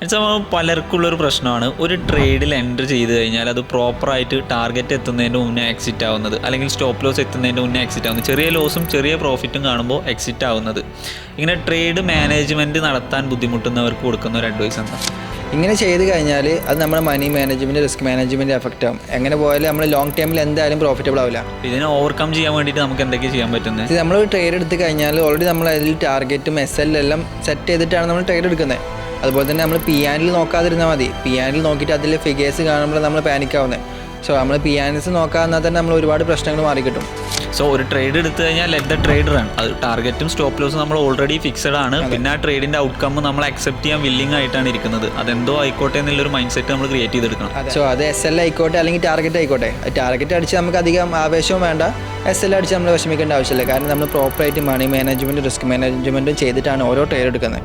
എന്നുവെച്ചാൽ പലർക്കുള്ളൊരു പ്രശ്നമാണ് ഒരു ട്രേഡിൽ എൻ്റർ ചെയ്ത് കഴിഞ്ഞാൽ അത് പ്രോപ്പറായിട്ട് ടാർഗറ്റ് എത്തുന്നതിൻ്റെ മുന്നേ എക്സിറ്റ് ആവുന്നത്, അല്ലെങ്കിൽ സ്റ്റോപ്പ് ലോസ് എത്തുന്നതിൻ്റെ മുന്നേ എക്സിറ്റ് ആവുന്നത്, ചെറിയ ലോസും ചെറിയ പ്രോഫിറ്റും കാണുമ്പോൾ എക്സിറ്റ് ആവുന്നത്. ഇങ്ങനെ ട്രേഡ് മാനേജ്മെൻറ്റ് നടത്താൻ ബുദ്ധിമുട്ടുന്നവർക്ക് കൊടുക്കുന്ന ഒരു അഡ്വൈസ് എന്താ? ഇങ്ങനെ ചെയ്ത് കഴിഞ്ഞാൽ അത് നമ്മുടെ money management, risk management effect ആവും. എങ്ങനെ പോയാലും നമ്മൾ ലോങ് ടൈമിൽ എന്തായാലും പ്രോഫിറ്റബിൾ ആവില്ല. ഇതിനെ ഓവർകം ചെയ്യാൻ വേണ്ടിയിട്ട് നമുക്ക് എന്തൊക്കെ ചെയ്യാൻ പറ്റുന്നത്? ഇത് നമ്മൾ ട്രേഡ് എടുത്ത് കഴിഞ്ഞാൽ ഓൾറെഡി നമ്മൾ അതിൽ ടാർഗറ്റും SL എല്ലാം സെറ്റ് ചെയ്തിട്ടാണ് നമ്മൾ ട്രേഡ് എടുക്കുന്നത്. അതുപോലെ തന്നെ നമ്മൾ P&L നോക്കാതിരുന്നാൽ മതി. P&L നോക്കിയിട്ട് അതിൽ ഫിഗേഴ്സ് കാണുമ്പോൾ നമ്മൾ പാനിക്കാവുന്നത്. സോ നമ്മൾ P&Ls നോക്കാതിരുന്നാൽ തന്നെ നമ്മൾ ഒരുപാട് പ്രശ്നങ്ങൾ മാറിക്കിട്ടും. സോ ഒരു ട്രേഡ് എടുത്തു കഴിഞ്ഞാൽ ലെറ്റ് ദ ട്രേഡ് റൺ. അത് ടാർഗറ്റും സ്റ്റോപ്പ് ലോസും നമ്മൾ ഓൾറെഡി ഫിക്സഡ് ആണ്. പിന്നെ ആ ട്രേഡിൻ്റെ ഔട്ട്കം നമ്മൾ അക്സെപ്റ്റ് ചെയ്യാൻ വില്ലിംഗ് ആയിട്ടാണ് ഇരിക്കുന്നത്. അതെന്തോ ആയിക്കോട്ടെ എന്നുള്ളൊരു മൈൻഡ് സെറ്റ് നമ്മൾ ക്രിയേറ്റ് ചെയ്തെടുക്കണം. സോ അത് SL ആയിക്കോട്ടെ അല്ലെങ്കിൽ ടാർഗറ്റ് ആയിക്കോട്ടെ. ടാർഗറ്റ് അടിച്ച് നമുക്ക് അധികം ആവേശവും വേണ്ട, SL അടിച്ച് നമ്മൾ വിഷമിക്കേണ്ട ആവശ്യമില്ല. കാരണം നമ്മൾ പ്രോപ്പറായിട്ട് മണി മാനേജ്മെൻറ്റും റിസ്ക് മാനേജ്മെൻറ്റും ചെയ്തിട്ടാണ് ഓരോ ട്രേഡ് എടുക്കുന്നത്.